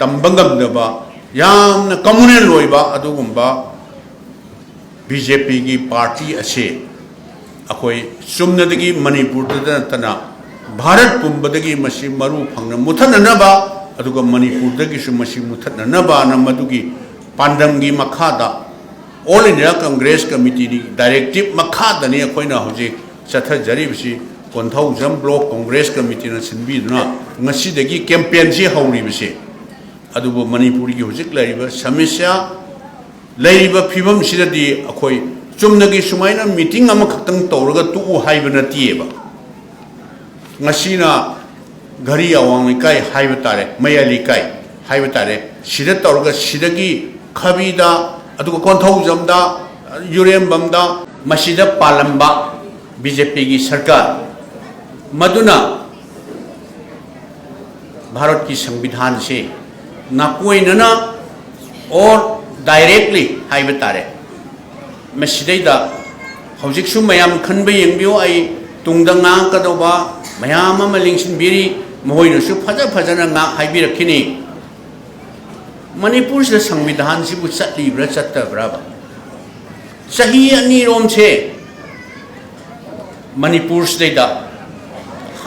तंबंगमदबा यामना communal लोइबा अदुगुंबा BJP की party असे अखोई चुमनदगी मणिपुर तना भारत पुंबदगी मसी मरु फंगना मुथननबा अदुगा मणिपुर दगी सु मसी मुथननबा न मदुगी पांडमगी मखादा ऑल इंडिया कांग्रेस कमिटी दी डायरेक्टिव मखादनी अखोइना हुजिक चथजरिबसी कोंथौजम ब्लॉक कांग्रेस कमिटी न सिनबीदुना ngasiदगी कैंपेन से हौरिबसे अदुबो मणिपुर की हुजिक लैरिबा समस्या लैरिबा फिबम सिददी अखोई चुमनगी सुमाइना मीटिंग अमा खतंग तौरगा तुउ हाइब नतिएबा ngasiना घरी अवांग लिकाई हाइब तारे मया लिकाई हाइब तारे सिदा तौरगा सिदगी खबीदा अदुगा कोंथौजमदा युरेमबमदा मसिदा पालंबा बीजेपी की सरकार मदुना भारत की संविधान से नाकोइनना और डायरेक्टली हाइब तारे मसिदैदा हौजिकसु मयाम खनबे यंबियो आई तुंगदा ngang मयाम अमा लिंगसिनबिरी महोइनसु फजा फजना ngang हाइबिरखिनी मणिपुर से संविधान से चलिब्रा चतब्राबा चही अनी रोम से मणिपुर से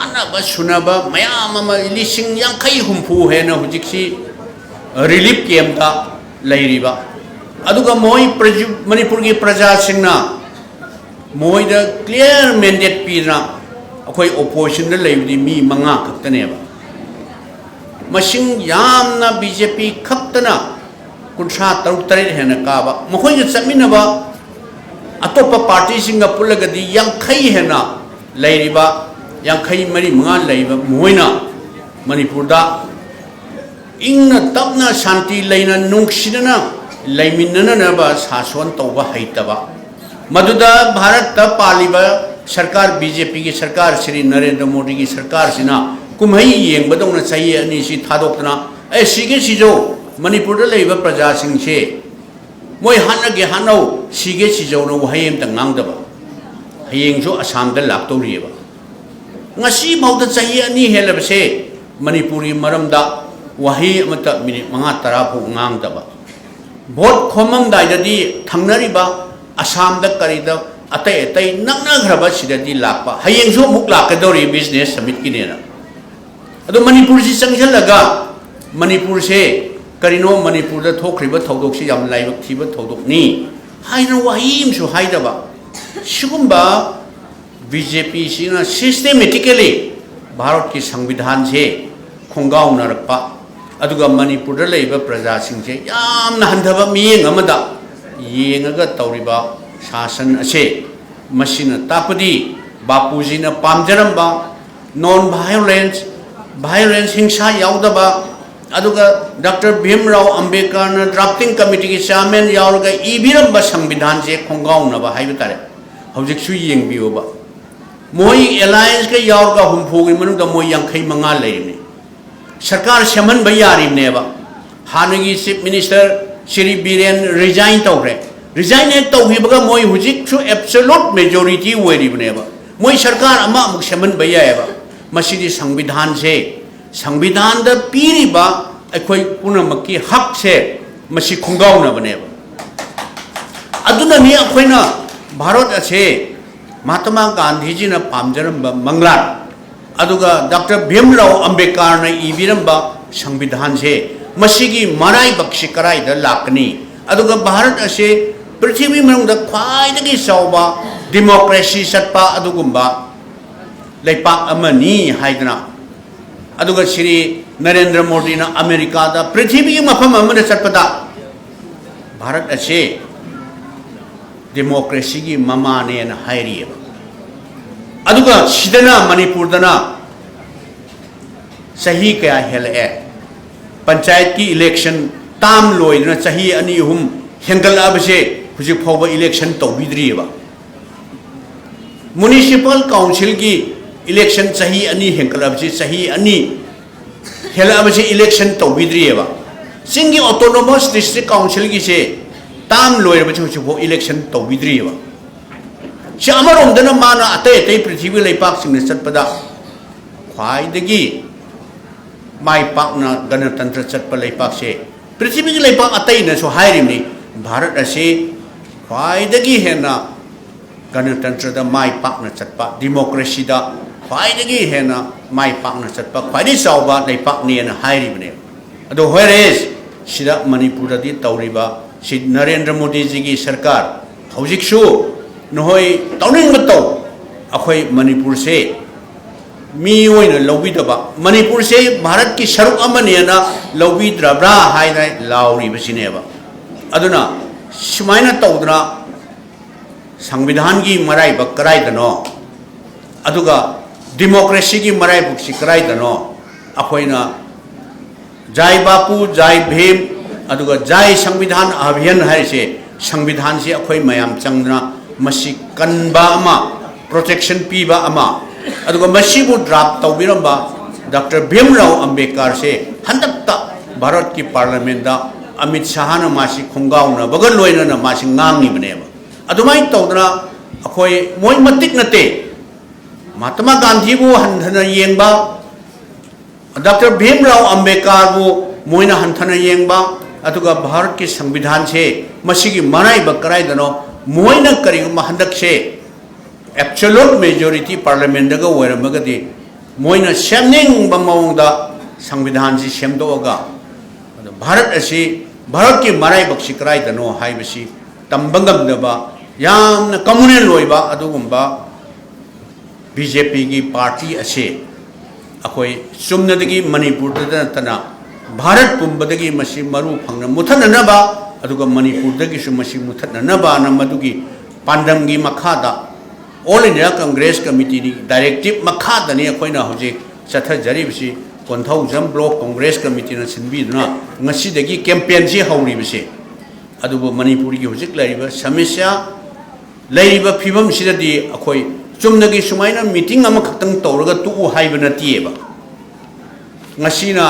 हानब सुनब मयाम लिसिंग यांखै हुम्फु हेन हुजिक्सी रिलीफ कैम्प लैरिबा अदुगा मोय मणिपुर की प्रजा सिंगना मोयद क्लियर मैंडेट पीना अखोई ओपोजिशन लैबदी मी मंगा खक्तनेबा मसिंग यामना बीजेपी खक्तना कुंठा तरुक तरेट हेन काबा मखोय चमिनबा अतोप पार्टी सिंग पुलगदी यांखै हेना लैरिबा यांखै मरी मंगा लैबा मोयना मणिपुरदा इंगना तपना शांति लैना नुंगसिदना लैमिनननबा शासन तौबा हैतबा मदुदा भारत पालिबा सरकार बीजेपी की सरकार श्री नरेंद्र मोदी की सरकार सिना कुमहई येंबदौना चाहिए अनी सी थादोक्तना ए सिगे सिजो मणिपुर लैबा प्रजा सिंगसे मोय हानगे हानौ सिगे सिजौनो वहयेम त ngang हयेंजो असम द लाक्तौरिएबा ngasi mauda chahi ani helabse manipuri maramda wahi amata minute manga tara phu ngang daba vote khomam dai dadi thangnariba assam da karida atai atai nakna graba sidadi lakpa hayeng so muk lakadori business summit kinena ado manipur si changjalaga manipur se karino manipur da thokriba thodok si yam laibak thiba thodok ni haina wahim su haidaba shugumba BJP सिना systematically Bharat की संविधान से खोंगाव नरपा अदुगा मणिपुर लैबा प्रजा सिंसे यामना हंधबा मियेंग अमदा येंगगा तौरिबा शासन असे मसिना तापदी बापूजीना पामजरंबा non violence हिंसा यावदबा अदुगा doctor Bhimrao Ambedkar ना drafting committee की चेयरमैन यावरगा इबिरंबा संविधान से खोंगाव नबा हाइबा तारे हौजिकसु येंबियोबा मोई एलायंस के यावरगा हुम्फोगी मनुदा मोई यांखै मंगा लैरिने सरकार सेमन बयारिनेबा हानगी chief minister Shri Biren resign तौरे रिजाइन एक तौहिबगा मोई हुजिकसु एब्सोल्यूट मेजॉरिटी ओइरिबनेबा मोई सरकार अमा अमुक सेमन बयाएबा मसिदी संविधान से संविधान द पीरिबा अखोई पुनमकी हक से मसि खुंगावनबनेबा अदुननी अखोइना भारत असे महात्मा गांधी जी ने पामजरंब मंगलान अदुगा डॉक्टर भीमराव अंबेडकर ने इबिरंबा संविधान से मसीगी मराई बक्सी कराई द लाकनी अदुगा भारत असे पृथ्वी मनुंग ख्वाइदगी चौबा डेमोक्रेसी चटपा अदुगुंबा लेपाक अमनी हाइदना अदुगा श्री नरेंद्र मोदी ने अमेरिका दा पृथ्वी की मफम अमने चटपदा भारत असे डेमोक्रेसी की ममाने न हायरिएबा अदुगा सिदना मणिपुर दना सही क्या हेलए पंचायत की इलेक्शन ताम लोइदना सही अनि हुम हेंगलाबसे हुजि फावबा इलेक्शन तौबिद्रिएबा म्युनिसिपल काउंसिल की इलेक्शन सही अनि हेंगलाबसे सही अनि हेलाबसे इलेक्शन तौबिद्रिएबा सिंगी ऑटोनोमस डिस्ट्रिक्ट काउंसिल की से ताम लोयर बचे हुचुफो इलेक्शन तौबिद्रिएबा से अमरोमदना माना अतै अतै पृथ्वी लेपाक सिंगने चटपदा ख्वाइदगी माई पाकना गणतंत्र चटप लेपाक से पृथ्वी की लेपाक अतई न सो हायरिमनी भारत असे ख्वाइदगी हेना गणतंत्र दा माई पाकना चटपा डेमोक्रेसी दा ख्वाइदगी हेना माई पाकना चटपा ख्वाइदगी चावबा लेपाक नेना हायरिबने अदो होरेस सिदा मणिपुर दी तौरिबा सि नरेंद्र मोदी जी की सरकार हौजिकसु नहोय तौनिंग मतौ अखोय मणिपुर से मी ओइन लौबीदबा मणिपुर से भारत की सरुक अमनेना लौबीद्रब्रा हाइना लाउरिबसिनेबा अदुना सुमाइना तौदना संविधान की मराइब कराइदनो अदुगा डेमोक्रेसी की मराइब से कराइदनो अखोइना जाय बापू जाय भीम अदुगा जाय संविधान अभियान है संविधान से अखोई मयाम चंगना मसी कनबा अमा प्रोटेक्शन पीबा अमा अदुगा मसीबु ड्राप तौबिरंबा डॉक्टर भीमराव अंबेडकर से हंदकता भारत की पार्लियामेंट दा अमित शाह न मासी खुंगाउना बगल लोइना मासी ngangiबनेबा अदुमाइ तौदना अखोई मोय मतिक नते महात्मा गांधी बु हंथना येंबा डॉक्टर भीमराव अंबेडकर बु मोइना हंथना येंबा अदुगा भारत के संविधान से मसीगी मनाइब कराइदनो मोइना करिगुमा हंदक से एब्सोल्यूट मेजॉरिटी पार्लियामेंट दगा ओइरमगदि मोइना सेमनिंग बमौंदा संविधान से सेमदोगा भारत असी भारत की मराइब कराइदनो हाइबसी तंबंगमदबा यामना कम्युनल लोइबा अदुगुंबा बीजेपी की पार्टी असे अखोई चुमनदगी मणिपुर तना भारत पुंबदगी मसी मरु फंगना मुथननबा अदुगा मणिपुर दगी मसी मुथननबा न मदुगी पांडमगी मखादा all India Congress committee directive मखादनी अखोइना हौजिक चथजरिबसी कोंथौजम ब्लॉक कांग्रेस कमिटी न सिनबीदना ngasiदगी कैंपेन से हौरिबसे अदुबो मणिपुर की हौजिक लैरिबा समस्या लैरिबा फिबम सिददी अखोई चुमनगी सुमाइना मीटिंग अमा खतंग तौरगा तुउ हाइब नतिएबा ngasiना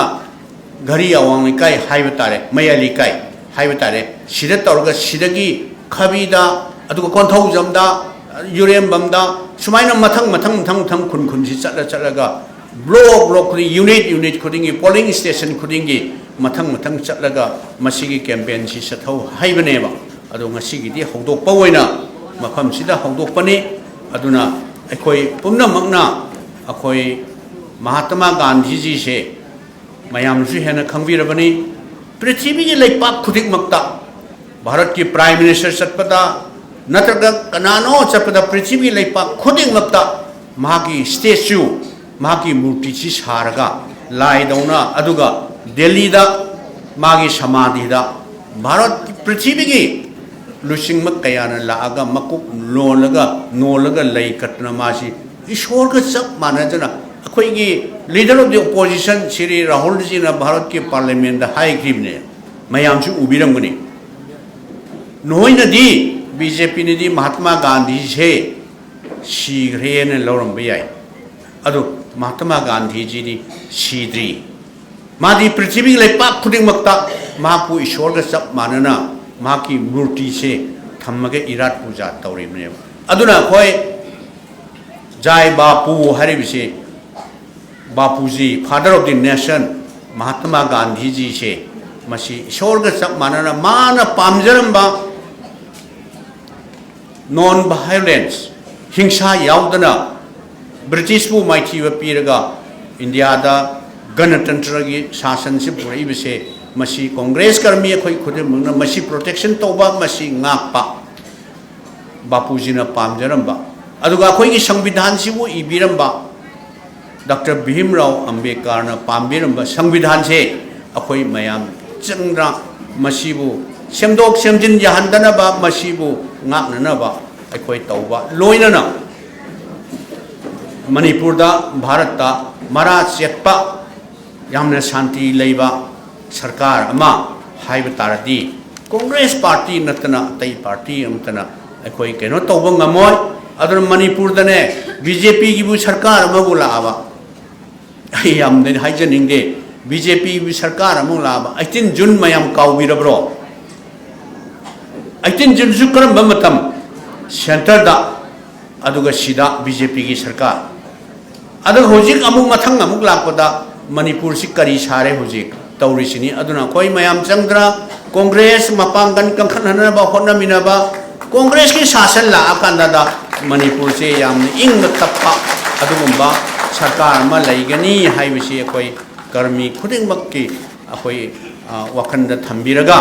घरी अवांग लिकाय हाइब तारे मया लिकाय हाइब तारे सिदा तौरगा सिदगी खबीदा अदुगा कोंथौजमदा यूरेमबमदा सुमाइना मथंग मथंग मथंग मथंग खुन खुन सि चलगा ब्लॉक ब्लॉक खुदी यूनिट खुदिंगी पोलिंग स्टेशन खुदिंगी मथंग मथंग चलगा मसीगी कैंपेन सि सथौ हाइबनेबा अदो ngasiगीदी हौदोकपा ओइना मफम सिदा हौदोकपनी अदुना अखोई पुनमकना अखोई महात्मा गांधी जी से मयामसु हेना खंगबिरबनी पृथ्वी की लेपाक खुदिकमक्ता भारत की प्राइम मिनिस्टर चटपदा नत्रगा कनानो चटपदा पृथ्वी की लेपाक खुदिकमक्ता मागी स्टेच्यू मागी मूर्ति सी सारगा लाइदौना अदुगा दिल्ली दा मागी समाधिदा भारत पृथ्वी की लुसिंग कयाना लागा मकुक नोलगा लई कटना मासी ईश्वर का सब मानजना अखोइगी leader of the opposition Shri Rahul ji ने भारत के पार्लियामेंट हाइग्रीबने मयामसु उबिरंगनी नोइनदी बीजेपी ने महात्मा गांधी से शीघ्रेन लौरंब याय अदो महात्मा गांधी जी दी सीद्री मादी पृथ्वी लेपाक खुदिंगमक्ता मापु ईश्वर का सब मानना माँ की मूर्ति से थम्मगे इराट पूजा तौरीबने अदुना खोय जाय बापू हरिबसे बापू जी father of the nation Mahatma Gandhi ji से मसी ईश्वर का सब मानना माना पामजरंबा नॉन वायलेंस हिंसा याउदना ब्रिटिश बु माइथीब पीरगा इंडिया दा गणतंत्र की शासन से पुरैबसे मसी कांग्रेस कर्मी अखोई खुदिमंगना मसी प्रोटेक्शन तौबा मसी ngakpa बापूजी ना पामजरंबा अदुगा अखोई की संविधान सिबु इबिरंबा डॉक्टर भीमराव अंबेडकर ना पामबिरंबा संविधान से अखोई मयाम चंद्रा मसीबु सेमदोक सेमजिन यहंदनबा मसीबु ngaknanaba अखोई तौबा लोइनना मणिपुर दा भारत दा मरा चेटपा यामना शांति लैबा सरकार अमा हाइब तारदी कांग्रेस पार्टी नतना तई पार्टी अमतना अखोई केनो तौब ngमोय अदर मणिपुर दने बीजेपी की बु सरकार अमगु लाबा यामने हाइजनिंगे बीजेपी की सरकार अमगु लाबा 18 जून मयाम काउबिरब्रो 18 जून सु करम मतम सेंटर दा अदुगा सिदा बीजेपी की सरकार अदर होजिक अमुक मथंग अमुक लापदा मणिपुर से करी सारे हुजिक तौरीसिनी अदुना कोई मयाम चंद्रा कांग्रेस मपांगन कंखननबा होनमिनबा कांग्रेस की शासन लाकांदा मणिपुर से याम इंग तप्पा अदुगुंबा सरकार मा लैगनी हाइबसी अखोई कर्मी खुदिंगमक्की अखोई वखंड थंबिरगा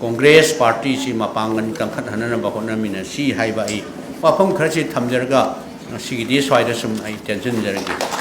कांग्रेस पार्टी से मपांगन कंखननबा होनमिनसी हाइबा वाफम खरसी थमजरगा सिगिदी स्वाइदा सुम आई टेंशन जरगी